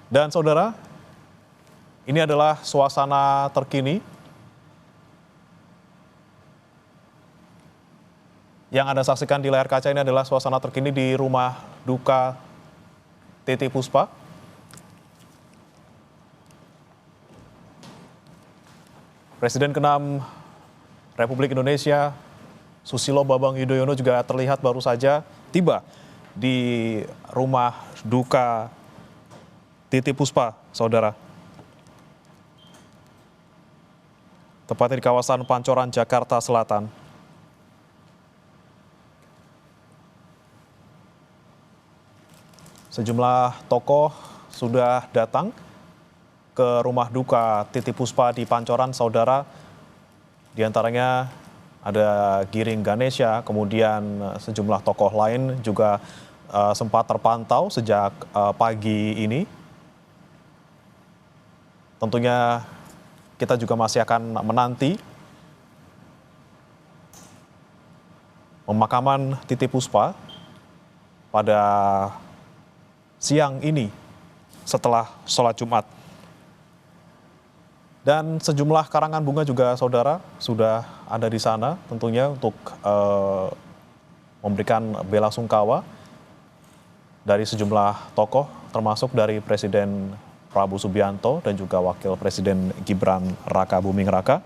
Dan saudara, ini adalah suasana terkini yang Anda saksikan di layar kaca. Ini adalah suasana terkini di rumah duka Titi Puspa. Presiden ke-6 Republik Indonesia Susilo Bambang Yudhoyono juga terlihat baru saja tiba di rumah duka Titi Puspa, saudara. Tepatnya di kawasan Pancoran, Jakarta Selatan. Sejumlah tokoh sudah datang ke rumah duka Titi Puspa di Pancoran, saudara. Di antaranya ada Giring Ganesha, kemudian sejumlah tokoh lain juga sempat terpantau sejak pagi ini. Tentunya kita juga masih akan menanti pemakaman Titi Puspa pada siang ini setelah sholat Jumat. Dan sejumlah karangan bunga juga saudara sudah ada di sana tentunya untuk memberikan bela sungkawa dari sejumlah tokoh termasuk dari Presiden Prabowo Subianto dan juga Wakil Presiden Gibran Raka Buming Raka.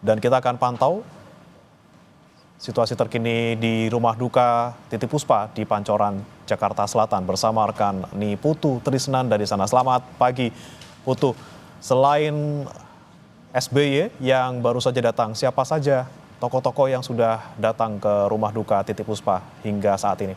Dan kita akan pantau situasi terkini di rumah duka Titi Puspa di Pancoran, Jakarta Selatan bersama rekan Putu Trisnan dari sana. Selamat pagi Putu. Selain SBY yang baru saja datang, siapa saja tokoh-tokoh yang sudah datang ke rumah duka Titi Puspa hingga saat ini?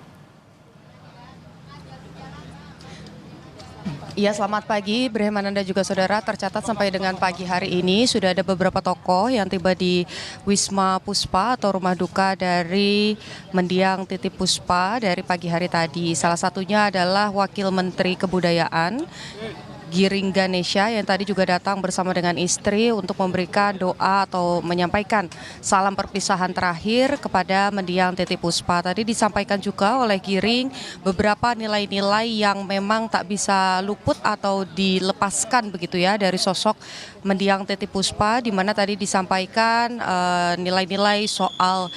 Iya, selamat pagi Breman dan juga saudara. Tercatat sampai dengan pagi hari ini sudah ada beberapa tokoh yang tiba di Wisma Puspa atau rumah duka dari mendiang Titi Puspa dari pagi hari tadi. Salah satunya adalah Wakil Menteri Kebudayaan Giring Ganesha yang tadi juga datang bersama dengan istri untuk memberikan doa atau menyampaikan salam perpisahan terakhir kepada mendiang Titi Puspa. Tadi disampaikan juga oleh Giring beberapa nilai-nilai yang memang tak bisa luput atau dilepaskan begitu ya dari sosok mendiang Titi Puspa, di mana tadi disampaikan nilai-nilai soal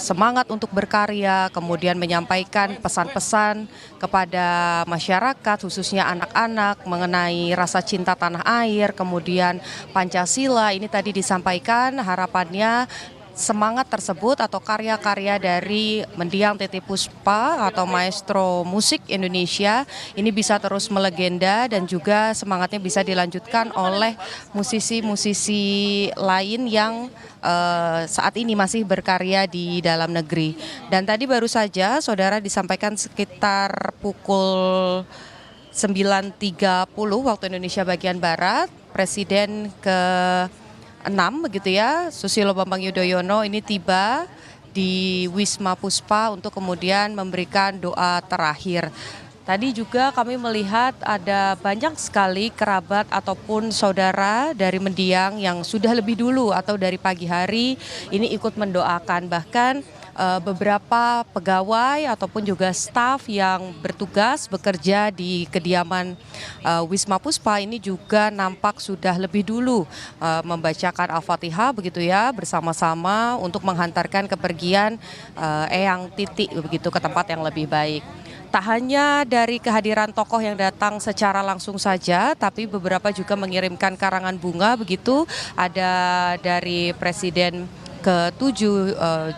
semangat untuk berkarya, kemudian menyampaikan pesan-pesan kepada masyarakat khususnya anak-anak mengenai rasa cinta tanah air, kemudian Pancasila. Ini tadi disampaikan harapannya semangat tersebut atau karya-karya dari mendiang Titi Puspa atau maestro musik Indonesia ini bisa terus melegenda dan juga semangatnya bisa dilanjutkan oleh musisi-musisi lain yang saat ini masih berkarya di dalam negeri. Dan tadi baru saja saudara disampaikan sekitar pukul 9.30 waktu Indonesia bagian Barat, Presiden ke-6 begitu ya, Susilo Bambang Yudhoyono ini tiba di Wisma Puspa untuk kemudian memberikan doa terakhir. Tadi juga kami melihat ada banyak sekali kerabat ataupun saudara dari mendiang yang sudah lebih dulu atau dari pagi hari ini ikut mendoakan. Bahkan beberapa pegawai ataupun juga staf yang bertugas bekerja di kediaman Wisma Puspa ini juga nampak sudah lebih dulu membacakan Al-Fatihah begitu ya bersama-sama untuk menghantarkan kepergian Eyang Titi begitu ke tempat yang lebih baik. Tak hanya dari kehadiran tokoh yang datang secara langsung saja, tapi beberapa juga mengirimkan karangan bunga begitu. Ada dari Presiden ke-7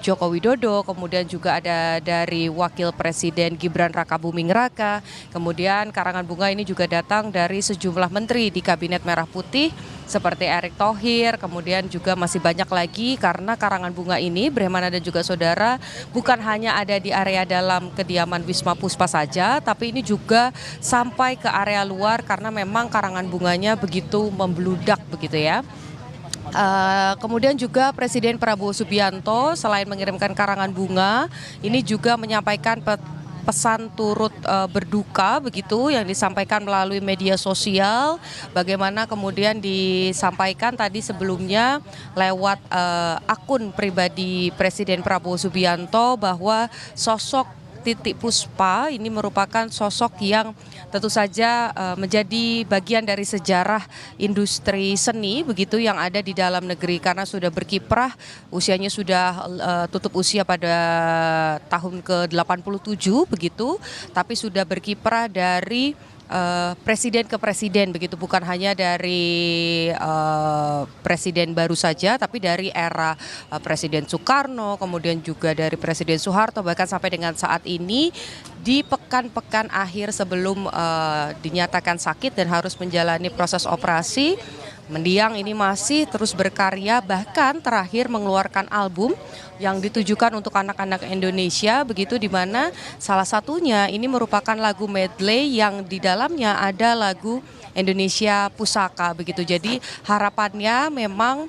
Joko Widodo, kemudian juga ada dari Wakil Presiden Gibran Raka Buming Raka, kemudian karangan bunga ini juga datang dari sejumlah menteri di Kabinet Merah Putih seperti Erick Thohir, kemudian juga masih banyak lagi karena karangan bunga ini Brehmana dan juga saudara bukan hanya ada di area dalam kediaman Wisma Puspa saja, tapi ini juga sampai ke area luar karena memang karangan bunganya begitu membludak begitu ya. Kemudian juga Presiden Prabowo Subianto selain mengirimkan karangan bunga, ini juga menyampaikan pesan turut berduka begitu yang disampaikan melalui media sosial, bagaimana kemudian disampaikan tadi sebelumnya lewat akun pribadi Presiden Prabowo Subianto bahwa sosok Titiek Puspa ini merupakan sosok yang tentu saja menjadi bagian dari sejarah industri seni begitu yang ada di dalam negeri karena sudah berkiprah, usianya sudah tutup usia pada tahun ke-87 begitu, tapi sudah berkiprah dari presiden ke presiden begitu, bukan hanya dari presiden baru saja tapi dari era Presiden Soekarno, kemudian juga dari Presiden Soeharto, bahkan sampai dengan saat ini di pekan-pekan akhir sebelum dinyatakan sakit dan harus menjalani proses operasi. Mendiang ini masih terus berkarya, bahkan terakhir mengeluarkan album yang ditujukan untuk anak-anak Indonesia begitu, di mana salah satunya ini merupakan lagu medley yang di dalamnya ada lagu Indonesia Pusaka begitu. Jadi harapannya memang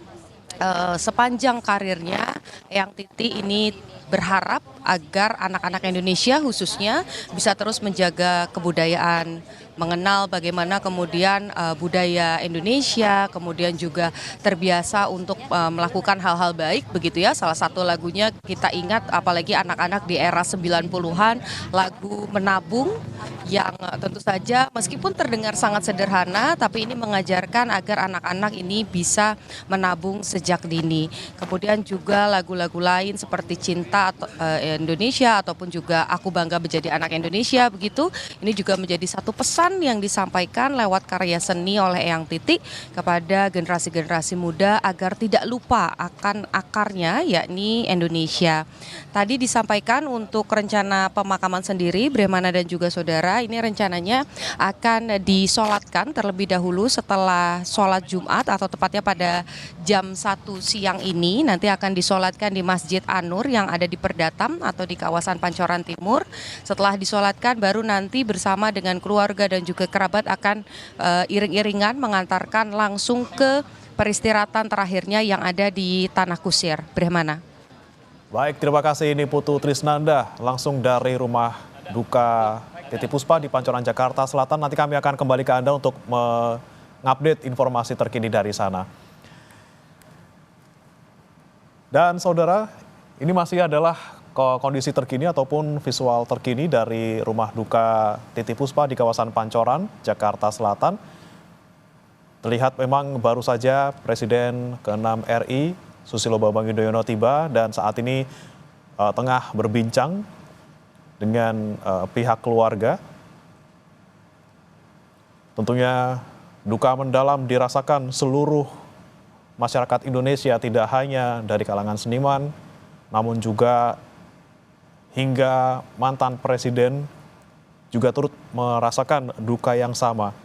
sepanjang karirnya Eyang Titi ini berharap agar anak-anak Indonesia khususnya bisa terus menjaga kebudayaan, mengenal bagaimana kemudian budaya Indonesia, kemudian juga terbiasa untuk melakukan hal-hal baik begitu ya. Salah satu lagunya kita ingat apalagi anak-anak di era 90-an, lagu Menabung yang tentu saja meskipun terdengar sangat sederhana tapi ini mengajarkan agar anak-anak ini bisa menabung sejak dini. Kemudian juga lagu-lagu lain seperti Cinta Indonesia ataupun juga Aku Bangga Menjadi Anak Indonesia begitu. Ini juga menjadi satu pesan yang disampaikan lewat karya seni oleh Eyang Titi kepada generasi-generasi muda agar tidak lupa akan akarnya yakni Indonesia. Tadi disampaikan untuk rencana pemakaman sendiri Bremana dan juga saudara, ini rencananya akan disolatkan terlebih dahulu setelah sholat Jumat atau tepatnya pada jam 1 siang ini nanti akan disolatkan di Masjid An-Nur yang ada di Perdatam atau di kawasan Pancoran Timur. Setelah disolatkan baru nanti bersama dengan keluarga dan juga kerabat akan iring-iringan mengantarkan langsung ke peristirahatan terakhirnya yang ada di Tanah Kusir. Bremana. Baik, terima kasih. Ini Putu Trisnanda langsung dari rumah duka Titiek Puspa di Pancoran, Jakarta Selatan. Nanti kami akan kembali ke Anda untuk mengupdate informasi terkini dari sana. Dan saudara, ini masih adalah kondisi terkini ataupun visual terkini dari rumah duka Titiek Puspa di kawasan Pancoran, Jakarta Selatan. Terlihat memang baru saja Presiden ke-6 RI Susilo Bambang Yudhoyono tiba dan saat ini tengah berbincang dengan pihak keluarga. Tentunya duka mendalam dirasakan seluruh masyarakat Indonesia, tidak hanya dari kalangan seniman, namun juga hingga mantan presiden juga turut merasakan duka yang sama.